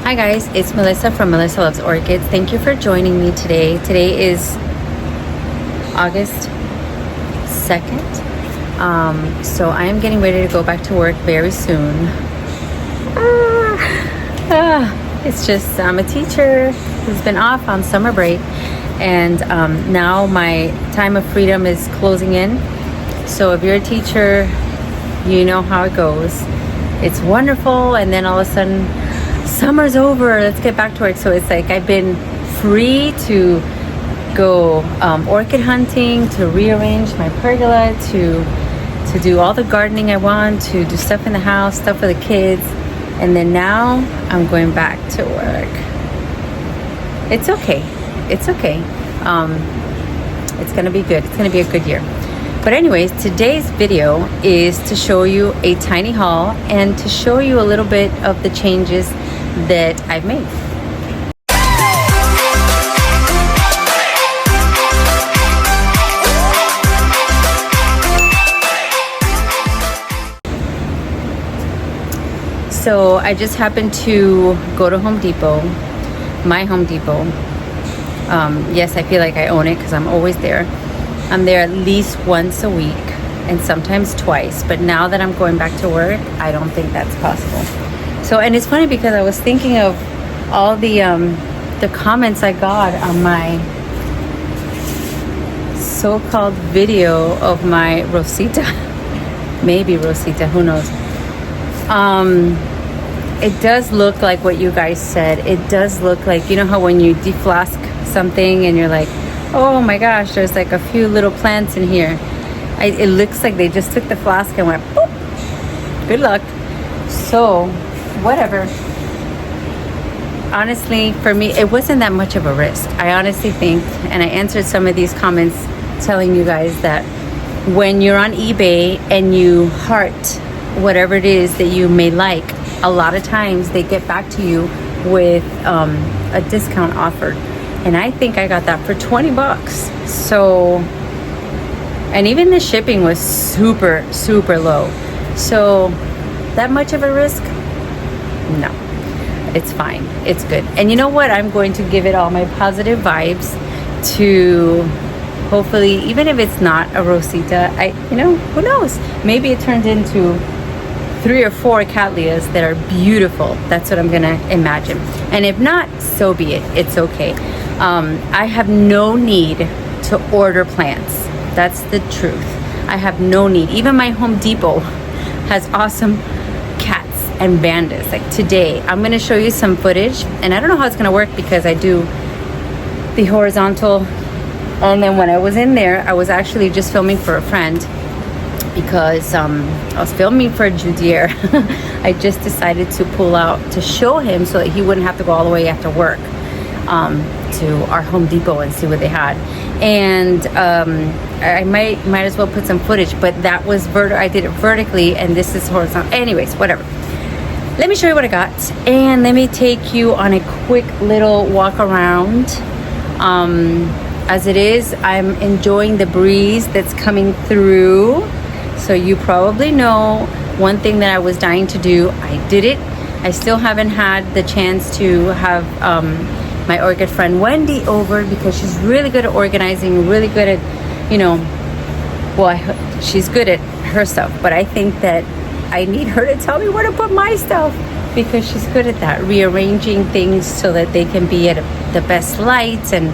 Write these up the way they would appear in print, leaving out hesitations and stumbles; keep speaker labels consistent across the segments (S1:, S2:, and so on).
S1: Hi guys, it's Melissa from Melissa Loves Orchids. Thank you for joining me today. Today is August 2nd. So I am getting ready to go back to work very soon. It's just I'm a teacher who's been off on summer break, and now my time of freedom is closing in. So if you're a teacher, you know how it goes. It's wonderful, and then all of a sudden summer's over, let's get back to work. So it's like I've been free to go orchid hunting, to rearrange my pergola, to do all the gardening I want, to do stuff in the house, stuff for the kids. And then now I'm going back to work. It's okay. It's okay. It's gonna be good. It's gonna be a good year. But anyways, today's video is to show you a tiny haul and to show you a little bit of the changes that I've made. So I just happened to go to Home Depot, my Home Depot. Yes, I feel like I own it because I'm always there. I'm there at least once a week and sometimes twice. But now that I'm going back to work, I don't think that's possible. So, and it's funny because I was thinking of all the comments I got on my so-called video of my Rosita. Maybe Rosita, who knows? It does look like what you guys said. It does look like, you know how when you deflask something and you're like, oh my gosh, there's like a few little plants in here. It looks like they just took the flask and went, boop, good luck. So, whatever. Honestly, for me, it wasn't that much of a risk. I honestly think, and I answered some of these comments telling you guys that when you're on eBay and you heart whatever it is that you may like, a lot of times they get back to you with a discount offer. And I think I got that for 20 bucks. So, and even the shipping was super, super low. So that much of a risk? No, it's fine. It's good. And you know what? I'm going to give it all my positive vibes to hopefully, even if it's not a Rosita, who knows? Maybe it turns into 3 or 4 cattleyas that are beautiful. That's what I'm gonna imagine. And if not, so be it. It's okay. I have no need to order plants. That's the truth. I have no need. Even my Home Depot has awesome cats and pandas. Like today, I'm gonna show you some footage, and I don't know how it's gonna work because I do the horizontal, and then when I was in there, I was actually just filming for a friend because I was filming for Judier. I just decided to pull out to show him so that he wouldn't have to go all the way after work to our Home Depot and see what they had. And I might as well put some footage, but that was I did it vertically, and this is horizontal. Anyways, whatever. Let me show you what I got, and let me take you on a quick little walk around. As it is, I'm enjoying the breeze that's coming through. So you probably know one thing that I was dying to do. I did it. I still haven't had the chance to have my orchid friend Wendy over because she's really good at organizing, really good at, she's good at her stuff. But I think that I need her to tell me where to put my stuff because she's good at that, rearranging things so that they can be at the best lights and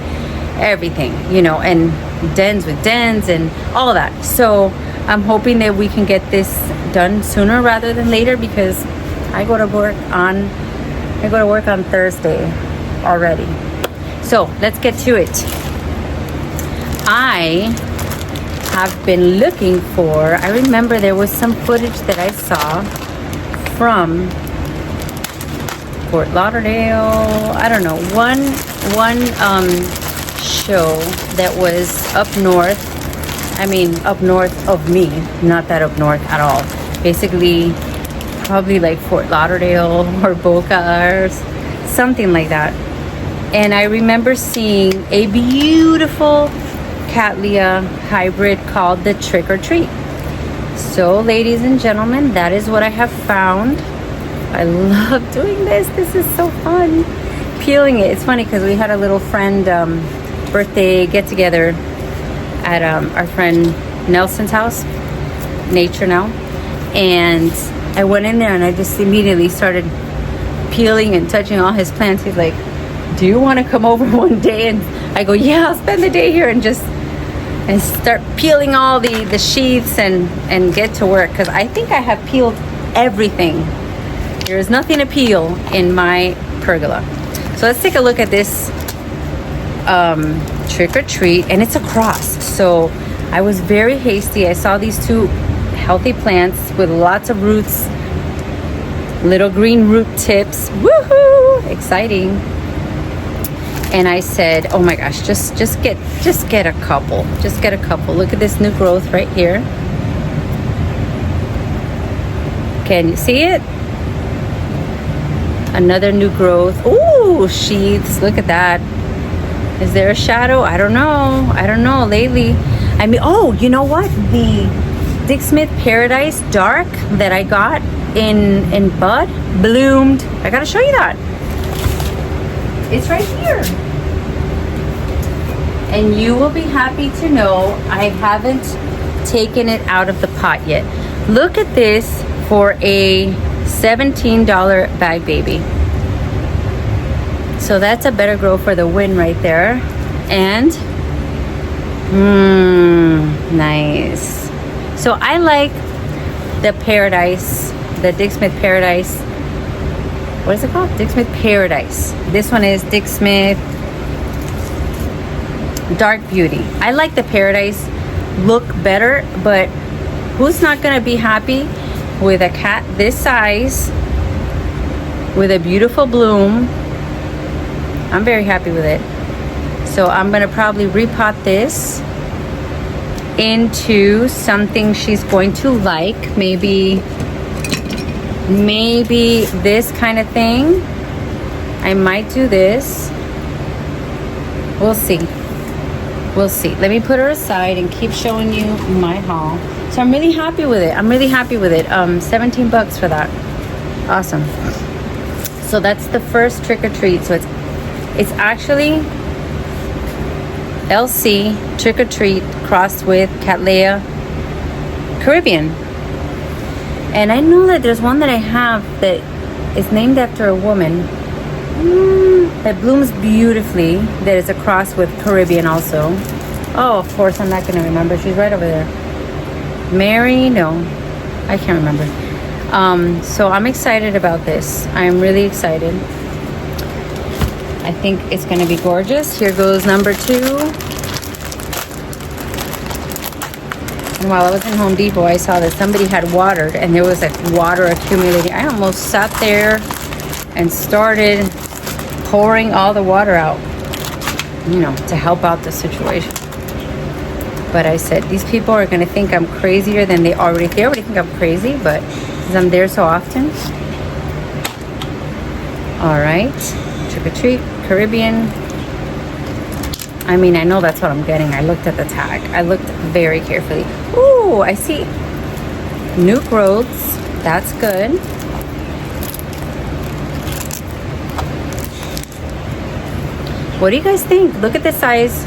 S1: everything, and dens with dens and all of that. So I'm hoping that we can get this done sooner rather than later because I go to work on Thursday already. So let's get to it. I have been looking for, I remember there was some footage that I saw from Fort Lauderdale. I don't know, one show that was up north. I mean, up north of me, not that up north at all. Basically, probably like Fort Lauderdale or Boca or something like that. And I remember seeing a beautiful Cattleya hybrid called the Trick or Treat. So, ladies and gentlemen, that is what I have found. I love doing this. This is so fun. Peeling it. It's funny because we had a little friend birthday get together at our friend Nelson's house, Nature Now, and I went in there and I just immediately started peeling and touching all his plants. He's like, do you want to come over one day? And I go, yeah, I'll spend the day here and start peeling all the sheaths and get to work, because I think I have peeled everything. There is nothing to peel in my pergola. So let's take a look at this trick or treat, and it's a cross. So I was very hasty. I saw these two healthy plants with lots of roots, little green root tips. Woohoo! Exciting. And I said, oh my gosh, just get a couple. Just get a couple. Look at this new growth right here. Can you see it? Another new growth. Ooh, sheaths. Look at that. Is there a shadow? I don't know lately. I mean, oh, you know what? The Dick Smith Paradise Dark that I got in bud bloomed. I gotta show you that. It's right here. And you will be happy to know I haven't taken it out of the pot yet. Look at this for a $17 bag baby. So that's a Better-Gro for the win right there. And nice. So I like the Paradise, the Dick Smith Paradise. What is it called? Dick Smith Paradise. This one is Dick Smith Dark Beauty. I like the Paradise look better, but who's not gonna be happy with a cat this size with a beautiful bloom? I'm very happy with it. So I'm gonna probably repot this into something she's going to like. Maybe this kind of thing. I might do this. We'll see. We'll see. Let me put her aside and keep showing you my haul. So I'm really happy with it. I'm really happy with it. 17 bucks for that. Awesome. So that's the first trick or treat. So it's actually LC trick or treat crossed with Cattleya Caribbean. And I know that there's one that I have that is named after a woman that blooms beautifully, that is a cross with Caribbean also. Oh, of course, I'm not going to remember. She's right over there. Mary? No, I can't remember. So I'm excited about this. I'm really excited. I think it's going to be gorgeous. Here goes number 2. And while I was in Home Depot, I saw that somebody had watered and there was like water accumulating. I almost sat there and started pouring all the water out, you know, to help out the situation. But I said, these people are going to think I'm crazier than they already think I'm crazy, but because I'm there so often. All right, trick or treat, Caribbean. I mean, I know that's what I'm getting. I looked at the tag. I looked very carefully. Ooh, I see new growths. That's good. What do you guys think? Look at the size.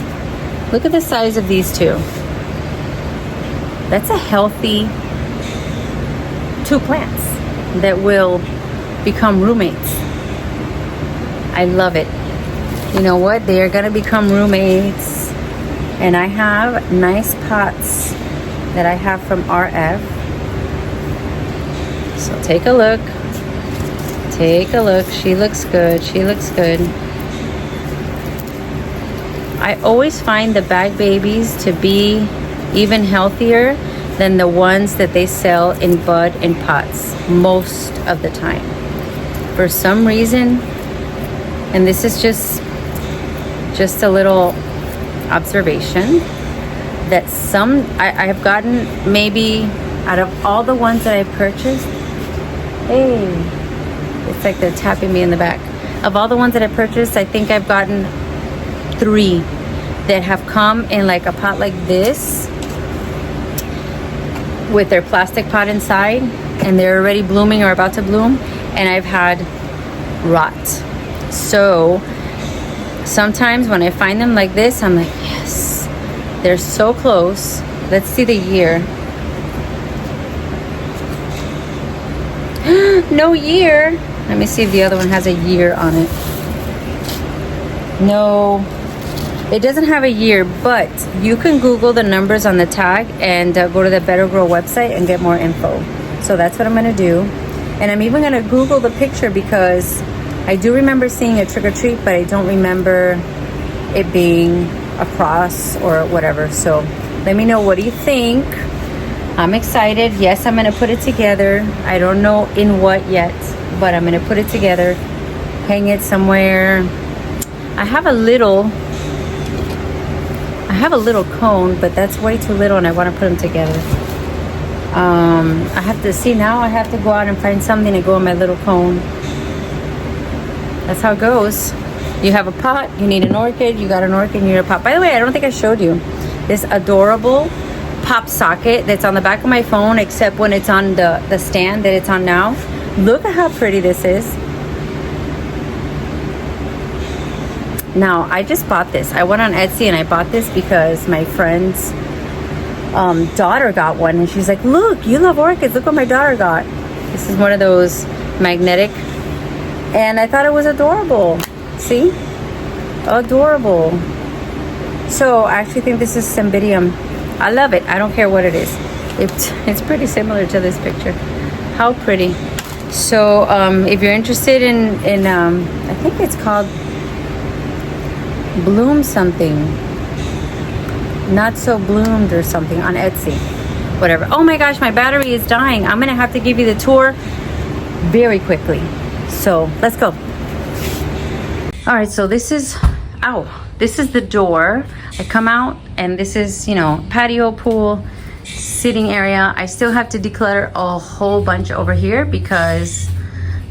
S1: Look at the size of these two. That's a healthy 2 plants that will become roommates. I love it. You know what? They are going to become roommates. And I have nice pots that I have from RF. So take a look. Take a look. She looks good. She looks good. I always find the bag babies to be even healthier than the ones that they sell in bud in pots most of the time. For some reason, and this is just a little observation, that I have gotten, maybe out of all the ones that I've purchased, hey, it's like they're tapping me in the back. Of all the ones that I purchased, I think I've gotten 3 that have come in like a pot like this with their plastic pot inside, and they're already blooming or about to bloom. and I've had rot. So sometimes when I find them like this, I'm like, yes, they're so close. Let's see the year. No year. Let me see if the other one has a year on it. No, it doesn't have a year, but you can Google the numbers on the tag and go to the Better-Gro website and get more info. So that's what I'm gonna do. And I'm even gonna Google the picture because I do remember seeing a trick or treat, but I don't remember it being a cross or whatever. So let me know, what do you think? I'm excited. Yes, I'm gonna put it together. I don't know in what yet, but I'm gonna put it together, hang it somewhere. I have a little cone, but that's way too little and I wanna put them together. I have to see, now I have to go out and find something to go in my little cone. That's how it goes. You have a pot, you need an orchid, you got an orchid, you need a pot. By the way, I don't think I showed you this adorable pop socket that's on the back of my phone, except when it's on the stand that it's on now. Look at how pretty this is. Now, I just bought this. I went on Etsy and I bought this because my friend's daughter got one, and she's like, look, you love orchids, look what my daughter got. This is one of those magnetic, and I thought it was adorable. See? Adorable. So I actually think this is Cymbidium. I love it. I don't care what it is. It's pretty similar to this picture. How pretty. So if you're interested in I think it's called Bloom something, Not So Bloomed or something, on Etsy, whatever. Oh my gosh, my battery is dying. I'm gonna have to give you the tour very quickly, so let's go. All right, so this is the door. I come out and this is, you know, patio, pool, sitting area. I still have to declutter a whole bunch over here because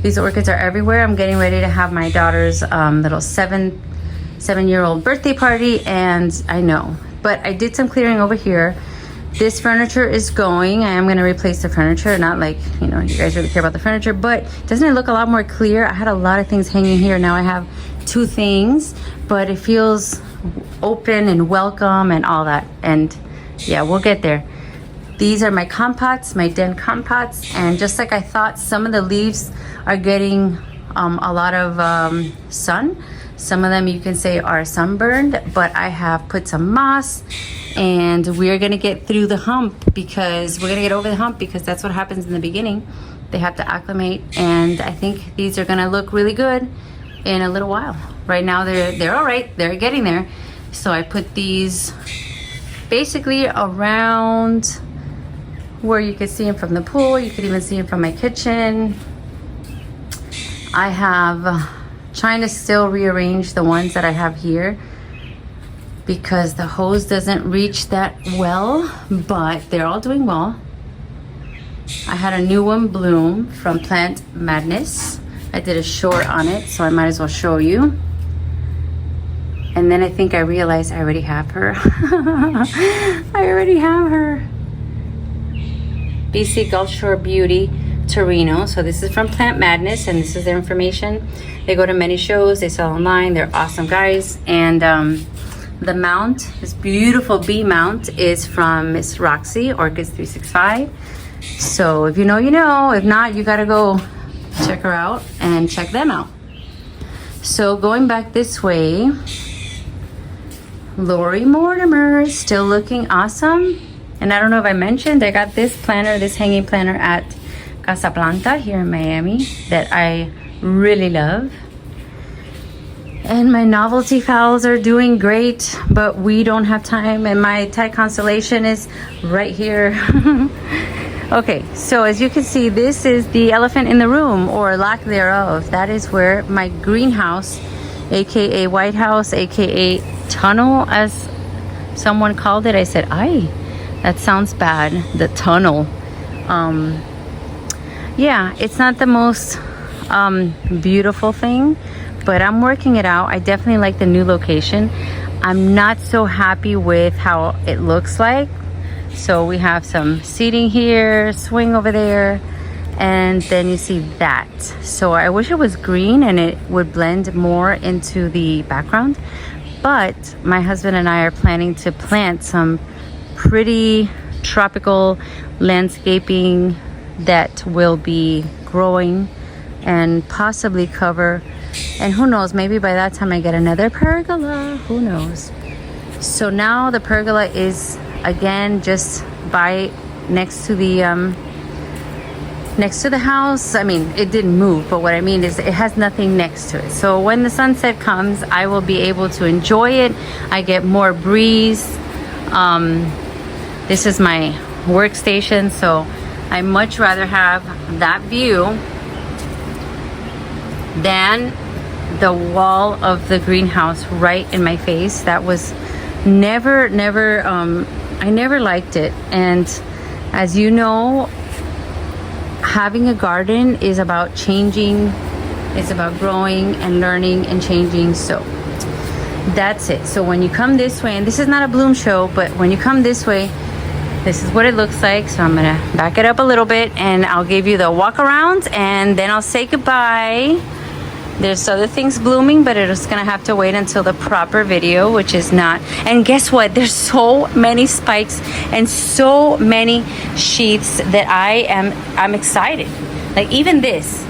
S1: these orchids are everywhere. I'm getting ready to have my daughter's little seven-year-old birthday party, and I know, but I did some clearing over here. This furniture is going. I am going to replace the furniture. Not like, you know, you guys really care about the furniture, but doesn't it look a lot more clear? I had a lot of things hanging here. Now I have 2 things, but it feels open and welcome and all that. And yeah, we'll get there. These are my compots, my den compots, and just like I thought, some of the leaves are getting a lot of sun. Some of them you can say are sunburned, but I have put some moss, and we're gonna get through the hump, because we're gonna get over the hump, because that's what happens in the beginning. They have to acclimate, and I think these are gonna look really good in a little while. Right now they're all right, they're getting there. So I put these basically around where you could see them from the pool. You could even see them from my kitchen. I have trying to still rearrange the ones that I have here because the hose doesn't reach that well, but they're all doing well. I had a new one bloom from Plant Madness. I did a short on it, so I might as well show you. And then I think I realized I already have her. I already have her. BC Gulf Shore Beauty Torino. So this is from Plant Madness, and this is their information. They go to many shows, they sell online, they're awesome guys. And the mount, this beautiful bee mount, is from Miss Roxy, Orchids 365. So if you know, you know. If not, you gotta go check her out and check them out. So going back this way, Lori Mortimer is still looking awesome. And I don't know if I mentioned, I got this planner, this hanging planner at Casa Planta here in Miami that I really love. And my novelty phals are doing great, but we don't have time, and my tag constellation is right here. Okay, so as you can see, this is the elephant in the room, or lack thereof. That is where my greenhouse, aka White House, aka tunnel, as someone called it. I said, "Aye, that sounds bad." The tunnel. Yeah, it's not the most beautiful thing, but I'm working it out. I definitely like the new location. I'm not so happy with how it looks like. So we have some seating here, swing over there, and then you see that. So I wish it was green and it would blend more into the background, but my husband and I are planning to plant some pretty tropical landscaping that will be growing and possibly cover, and who knows, maybe by that time I get another pergola, who knows. So now the pergola is again just by next to the house. I mean, it didn't move, but what I mean is it has nothing next to it. So when the sunset comes, I will be able to enjoy it. I get more breeze. This is my workstation, so I much rather have that view than the wall of the greenhouse right in my face. That was never I never liked it. And as you know, having a garden is about changing, it's about growing and learning and changing. So that's it. So when you come this way, and this is not a bloom show, but when you come this way, this is what it looks like. So I'm gonna back it up a little bit and I'll give you the walk around and then I'll say goodbye. There's other things blooming, but it's gonna have to wait until the proper video, which is not. And guess what? There's so many spikes and so many sheaths that I'm excited. Like even this,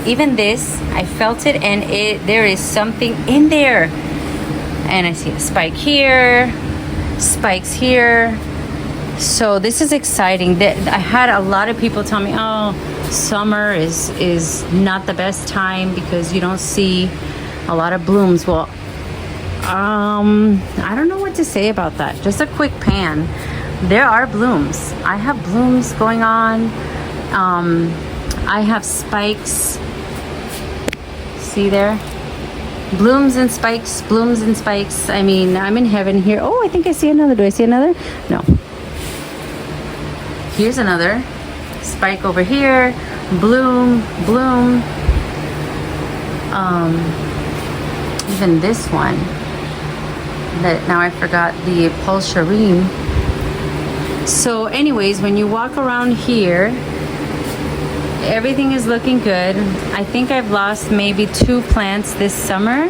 S1: I felt it, and there is something in there. And I see a spike here, spikes here. So this is exciting. I had a lot of people tell me, oh, summer is not the best time because you don't see a lot of blooms. Well, I don't know what to say about that. Just a quick pan. There are blooms. I have blooms going on. I have spikes. See there? Blooms and spikes, blooms and spikes. I mean, I'm in heaven here. Oh, I think I see another. Do I see another? No. Here's another spike over here. Bloom, bloom. Even this one. That now I forgot the pulsarine. So anyways, when you walk around here, everything is looking good. I think I've lost maybe 2 plants this summer.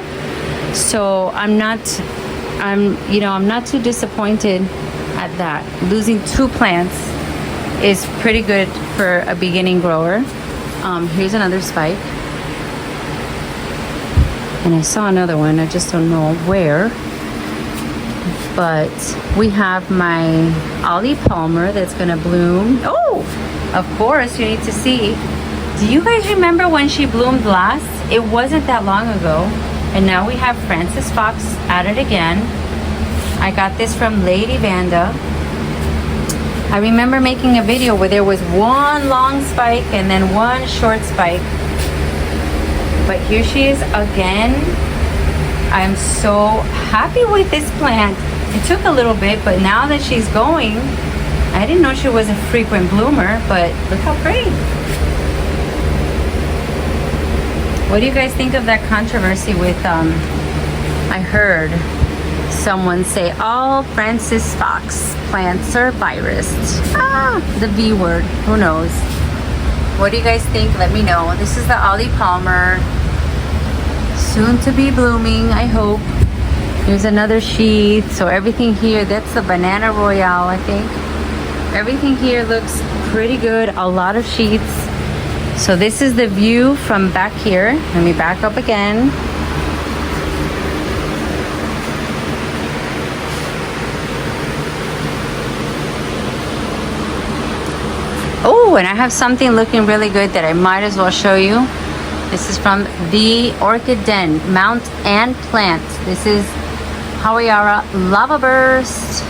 S1: So I'm not too disappointed at that. Losing 2 plants is pretty good for a beginning grower. Here's another spike. And I saw another one, I just don't know where. But we have my Ollie Palmer that's gonna bloom. Oh, of course, you need to see. Do you guys remember when she bloomed last? It wasn't that long ago. And now we have Francis Fox at it again. I got this from Lady Vanda. I remember making a video where there was one long spike and then one short spike. But here she is again. I'm so happy with this plant. It took a little bit, but now that she's going, I didn't know she was a frequent bloomer, but look how pretty. What do you guys think of that controversy with, I heard someone say all Francis Fox plants are virused. The V word, who knows? What do you guys think? Let me know. This is the Ollie Palmer, soon to be blooming, I hope. Here's another sheath. So everything here, that's the Banana Royale, I think. Everything here looks pretty good. A lot of sheaths. So this is the view from back here. Let me back up again. Oh, and I have something looking really good that I might as well show you. This is from the Orchid Den, Mount and Plant. This is Hawaiara Lava Burst.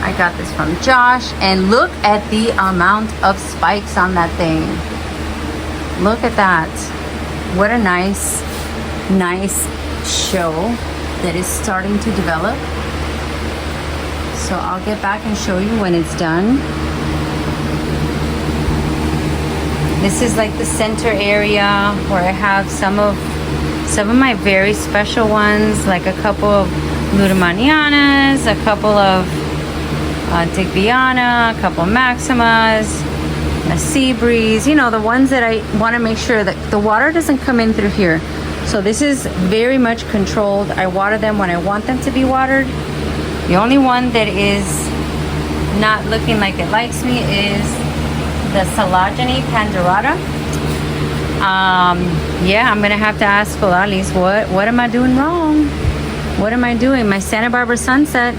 S1: I got this from Josh, and look at the amount of spikes on that thing. Look at that. What a nice show that is starting to develop. So I'll get back and show you when it's done. This is like the center area where I have some of my very special ones, like a couple of Luramanianas, a couple of Tigbiana, a couple Maximas, a Sea Breeze, you know, the ones that I want to make sure that the water doesn't come in through here. So this is very much controlled. I water them when I want them to be watered. The only one that is not looking like it likes me is the Salagene Pandurata. Yeah, I'm gonna have to ask Phalalis, what am I doing wrong? What am I doing? My Santa Barbara Sunset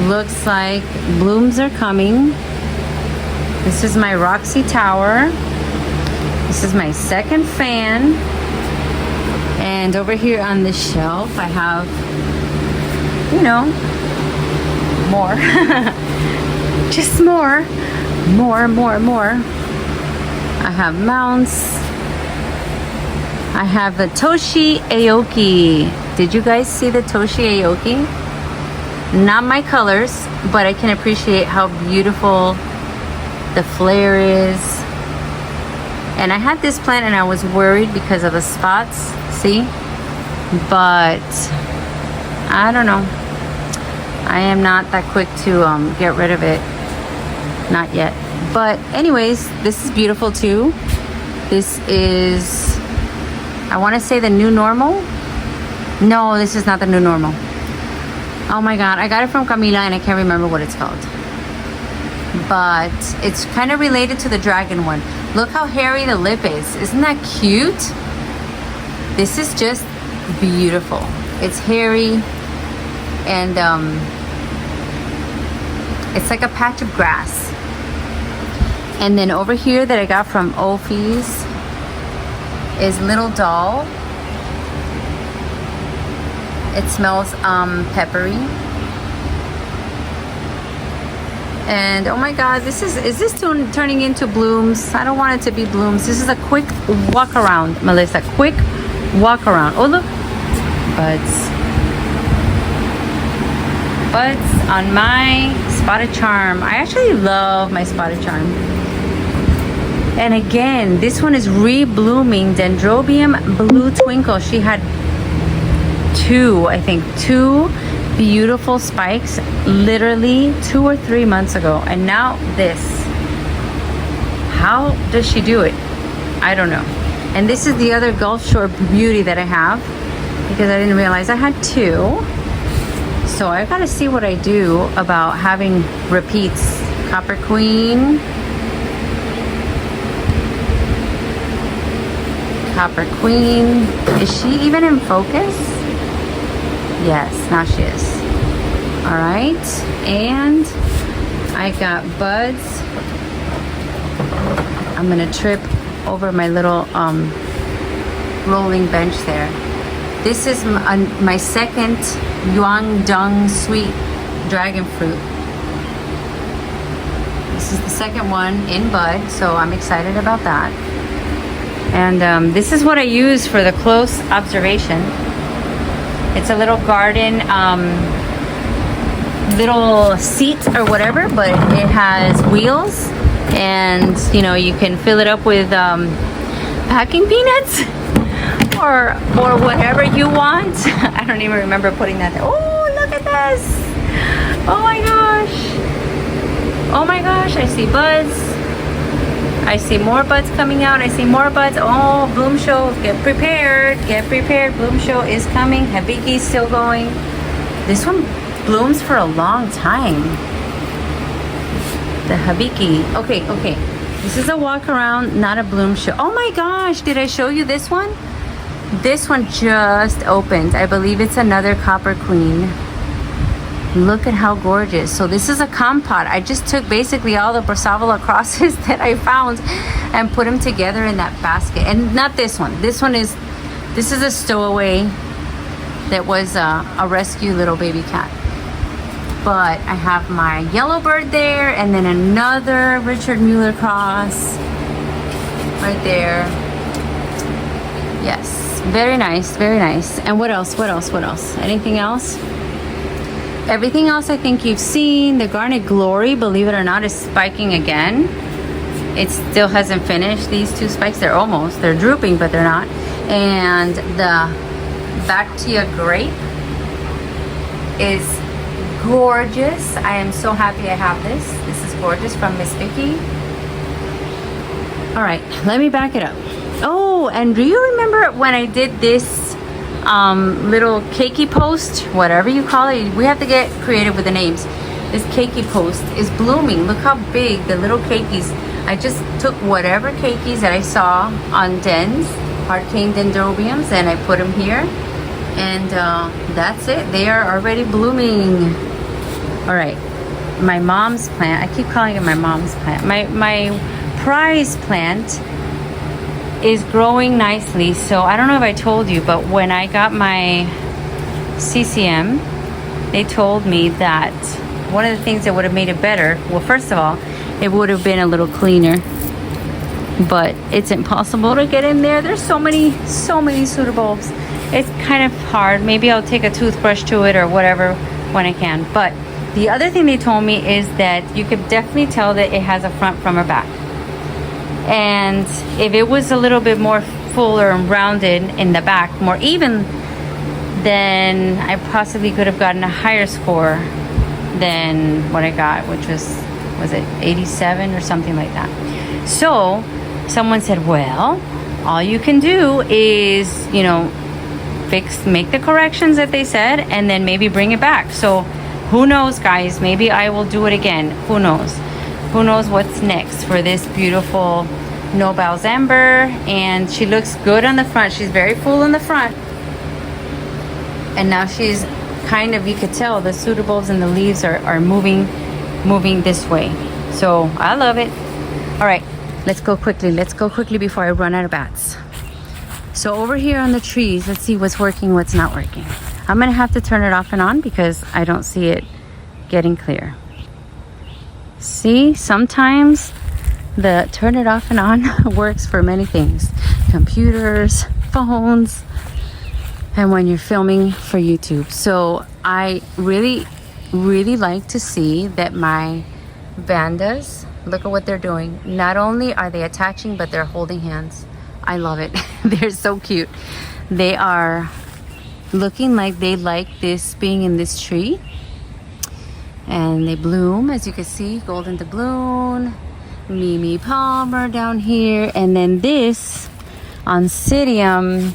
S1: looks like blooms are coming. This is my Roxy Tower. This is my second fan. And over here on the shelf, I have, you know, more. Just more. More. I have mounts. I have the Toshi Aoki. Did you guys see the Toshi Aoki? Not my colors, but I can appreciate how beautiful the flare is. And I had this plant and I was worried because of the spots, see? But I don't know. I am not that quick to get rid of it. Not yet. But anyways, this is beautiful too. This is, I want to say the new normal. No, this is not the new normal. Oh my God, I got it from Camila and I can't remember what it's called. But it's kind of related to the dragon one. Look how hairy the lip is. Isn't that cute? This is just beautiful. It's hairy and it's like a patch of grass. And then over here that I got from Ophi's is Little Doll. It smells peppery. And oh my God, is this turning into blooms? I don't want it to be blooms. This is a quick walk around, Melissa. Quick walk around. Oh look, buds on my Spotted Charm. I actually love my Spotted Charm. And again, this one is re-blooming, Dendrobium Blue Twinkle. She had two beautiful spikes literally 2 or 3 months ago, and now this. How does she do it? I don't know. And this is the other Gulf Shore beauty that I have, because I didn't realize I had two. So I gotta see what I do about having repeats. Copper Queen, Copper Queen. Is she even in focus? Yes, now she is. All right, and I got buds. I'm gonna trip over my little rolling bench there. This is my second Yuangdong Sweet Dragon Fruit. This is the second one in bud, so I'm excited about that. And this is what I use for the close observation. It's a little garden, little seat or whatever, but it has wheels, and you know, you can fill it up with packing peanuts or whatever you want. I don't even remember putting that there. Oh, look at this. Oh my gosh, I see buds. I see more buds coming out. I see more buds. Oh, bloom show. Get prepared. Get prepared. Bloom show is coming. Habiki's still going. This one blooms for a long time. The Habiki. Okay. This is a walk around, not a bloom show. Oh my gosh. Did I show you this one? This one just opened. I believe it's another Copper Queen. Look at how gorgeous. So this is a compote. I just took basically all the Brassavola crosses that I found and put them together in that basket. And not this one. This is a stowaway that was a rescue little baby cat. But I have my Yellowbird there, and then another Richard Mueller cross right there. Yes, very nice, very nice. And what else? Anything else? Everything else I think you've seen. The Garnet Glory, believe it or not, is spiking again. It still hasn't finished. These two spikes, they're drooping, but they're not. And the Bactia Grape is gorgeous. I am so happy I have this. This is gorgeous from Miss Vicky. All right, let me back it up. Oh, and do you remember when I did this little cakey post, whatever you call it? We have to get creative with the names. This cakey post is blooming. Look how big the little cakeys. I just took whatever cakeys that I saw on dens, hard cane dendrobiums, and I put them here. And that's it. They are already blooming. All right, my mom's plant. I keep calling it my mom's plant. My prize plant is growing nicely. So I don't know if I told you, but when I got my CCM, they told me that one of the things that would have made it better, well, first of all, it would have been a little cleaner, but it's impossible to get in there. There's so many pseudobulbs. It's kind of hard. Maybe I'll take a toothbrush to it or whatever when I can. But the other thing they told me is that you could definitely tell that it has a front from a back. And if it was a little bit more fuller and rounded in the back, more even, then I possibly could have gotten a higher score than what I got, which was it 87 or something like that. So someone said, well, all you can do is, you know, make the corrections that they said, and then maybe bring it back. So who knows, guys? Maybe I will do it again. Who knows? Who knows what's next for this beautiful Nobel's Amber? And she looks good on the front. She's very full in the front. And now she's kind of, you could tell the pseudobulbs and the leaves are moving this way. So I love it. All right, let's go quickly. Let's go quickly before I run out of bats. So over here on the trees, let's see what's working, what's not working. I'm gonna have to turn it off and on because I don't see it getting clear. See, sometimes the turn it off and on works for many things. Computers, phones, and when you're filming for YouTube. So I really like to see that my Vandas, look at what they're doing. Not only are they attaching, but they're holding hands. I love it. They're so cute. They are looking like they like this being in this tree. And they bloom, as you can see, golden doubloon, Mimi Palmer down here, and then this Oncidium.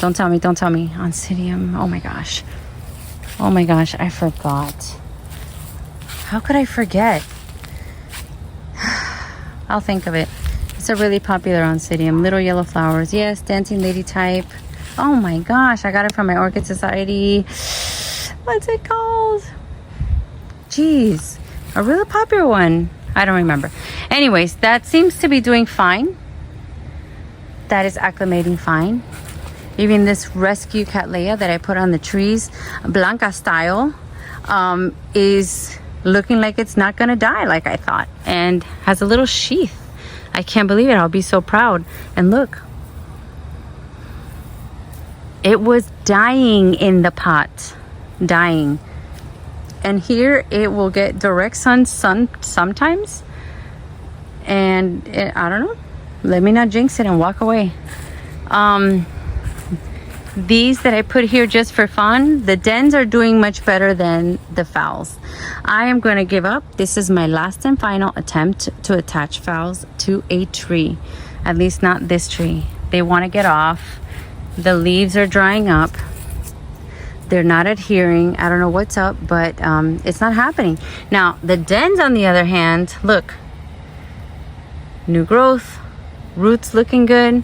S1: Don't tell me, Oncidium. Oh my gosh, I forgot. How could I forget? I'll think of it. It's a really popular Oncidium, little yellow flowers. Yes, dancing lady type. Oh my gosh, I got it from my Orchid Society. What's it called? Jeez, a really popular one. I don't remember. Anyways, that seems to be doing fine. That is acclimating fine. Even this rescue Cattleya that I put on the trees, Blanca style, is looking like it's not gonna die like I thought, and has a little sheath. I can't believe it. I'll be so proud. And look, it was dying in the pot, dying. And here it will get direct sun sometimes, and I don't know, let me not jinx it and walk away. These that I put here just for fun, the dens are doing much better than the phals. I am going to give up. This is my last and final attempt to attach phals to a tree, at least not this tree. They want to get off. The leaves are drying up. They're not adhering. I don't know what's up, but it's not happening. Now, the dens, on the other hand, look. New growth. Roots looking good.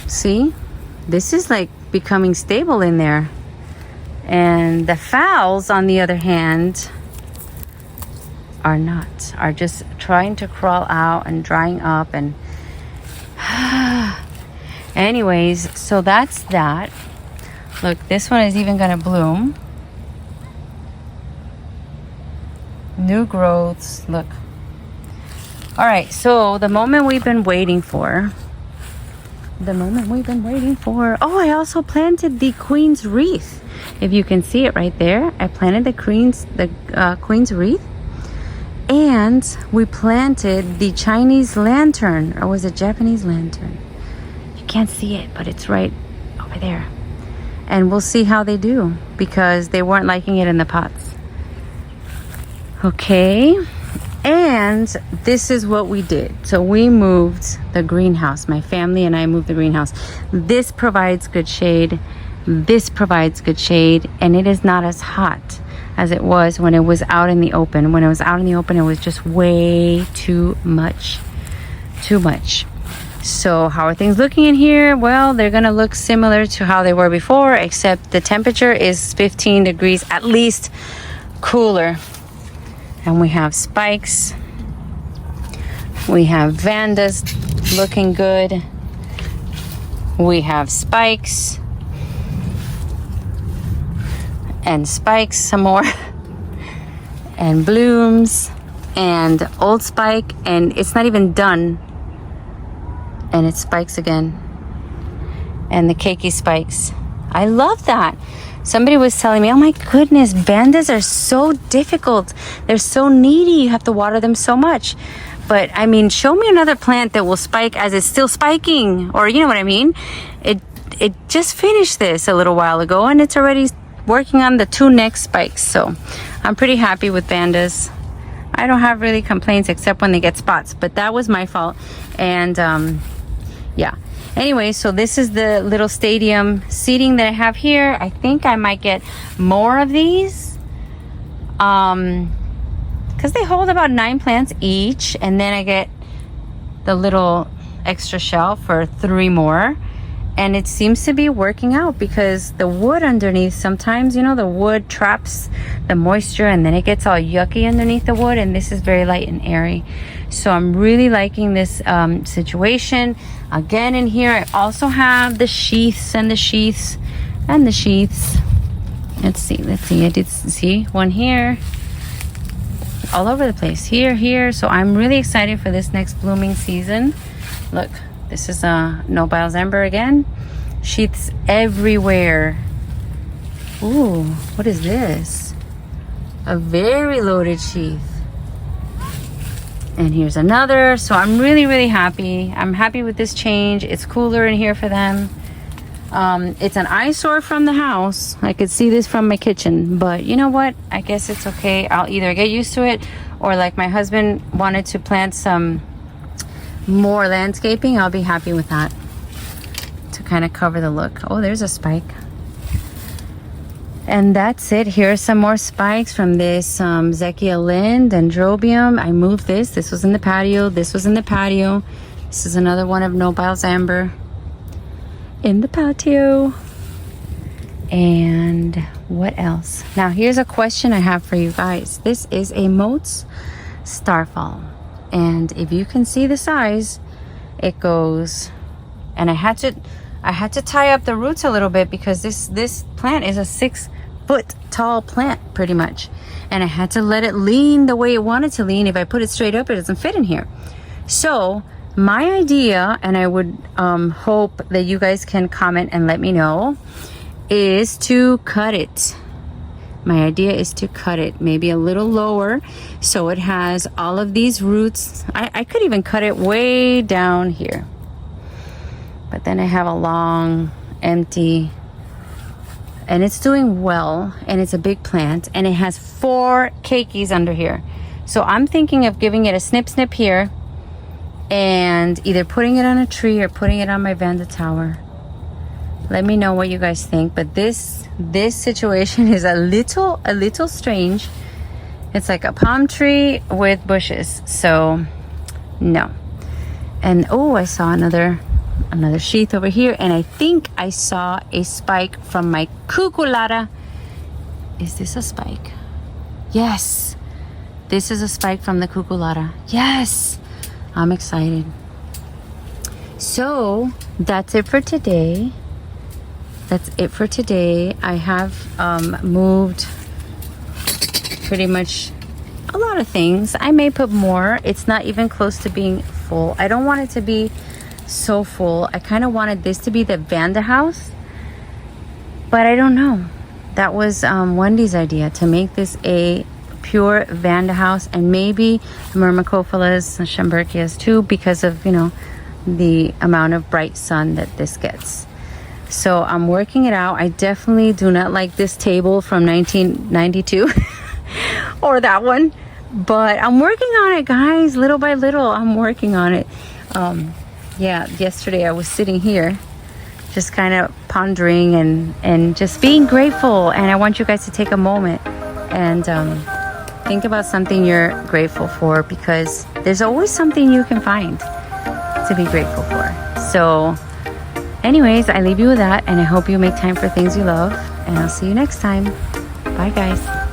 S1: See? This is like becoming stable in there. And the phals, on the other hand, are not. Are just trying to crawl out and drying up. And anyways, so that's that. Look, this one is even gonna bloom. New growths, look. All right, so the moment we've been waiting for. Oh, I also planted the Queen's Wreath. If you can see it right there, I planted the Queen's Wreath. And we planted the Chinese lantern, or was it Japanese lantern? You can't see it, but it's right over there. and we'll see how they do, because they weren't liking it in the pots. Okay, and this is what we did. So we moved the greenhouse. My family and I moved the greenhouse. This provides good shade. This provides good shade, and it is not as hot as it was when it was out in the open. When it was out in the open, it was just way too much. Too much. So how are things looking in here? Well, they're gonna look similar to how they were before, except the temperature is 15 degrees at least cooler. And we have spikes. We have Vandas looking good. We have spikes. And spikes some more. And blooms. And old spike. And it's not even done. And it spikes again. And the cakey spikes. I love that. Somebody was telling me, oh my goodness, Vandas are so difficult. They're so needy. You have to water them so much. But I mean, show me another plant that will spike as it's still spiking. Or you know what I mean? It just finished this a little while ago, and it's already working on the 2 next spikes. So I'm pretty happy with Vandas. I don't have really complaints except when they get spots, but that was my fault. And yeah. Anyway, so this is the little stadium seating that I have here. I think I might get more of these. Because they hold about 9 plants each. And then I get the little extra shelf for 3 more. And it seems to be working out, because the wood underneath, sometimes, you know, the wood traps the moisture and then it gets all yucky underneath the wood. And this is very light and airy. So I'm really liking this situation. Again, in here, I also have the sheaths and the sheaths and the sheaths. Let's see. I did see one here. All over the place. Here. So I'm really excited for this next blooming season. Look. This is a nobile amber again. Sheaths everywhere. Ooh, what is this? A very loaded sheath. And here's another. So I'm really, really happy. I'm happy with this change. It's cooler in here for them. It's an eyesore from the house. I could see this from my kitchen. But you know what? I guess it's okay. I'll either get used to it, or like my husband wanted to plant some more landscaping, I'll be happy with that to kind of cover the look. Oh, there's a spike. And that's it. Here's some more spikes from this Zekia Lind Dendrobium. I moved this. This was in the patio. This was in the patio. This is another one of Nobile Amber in the patio. And what else? Now, here's a question I have for you guys. This is a Moats Starfall. And if you can see the size, it goes, and I had to tie up the roots a little bit, because this plant is a 6-foot tall plant pretty much, and I had to let it lean the way it wanted to lean. If I put it straight up, it doesn't fit in here. So my idea, and I would hope that you guys can comment and let me know, is to cut it. My idea is to cut it maybe a little lower, so it has all of these roots. I could even cut it way down here. But then I have a long, empty, and it's doing well, and it's a big plant, and it has 4 keikis under here. So I'm thinking of giving it a snip here, and either putting it on a tree or putting it on my Vanda tower. Let me know what you guys think. But this situation is a little strange. It's like a palm tree with bushes. So no. And oh, I saw another sheath over here, and I think I saw a spike from my cuculata. Is this a spike? Yes. This is a spike from the cuculata. Yes. I'm excited. So that's it for today. I have moved pretty much a lot of things. I may put more. It's not even close to being full. I don't want it to be so full. I kind of wanted this to be the Vanda house, but I don't know. That was Wendy's idea, to make this a pure Vanda house, and maybe Myrmecophilas, Schomburgkias too, because of, you know, the amount of bright sun that this gets. So I'm working it out. I definitely do not like this table from 1992 or that one, but I'm working on it, guys. Little by little, I'm working on it. Yeah, yesterday I was sitting here just kind of pondering and just being grateful, and I want you guys to take a moment and think about something you're grateful for, because there's always something you can find to be grateful for. So anyways, I leave you with that, and I hope you make time for things you love, and I'll see you next time. Bye, guys.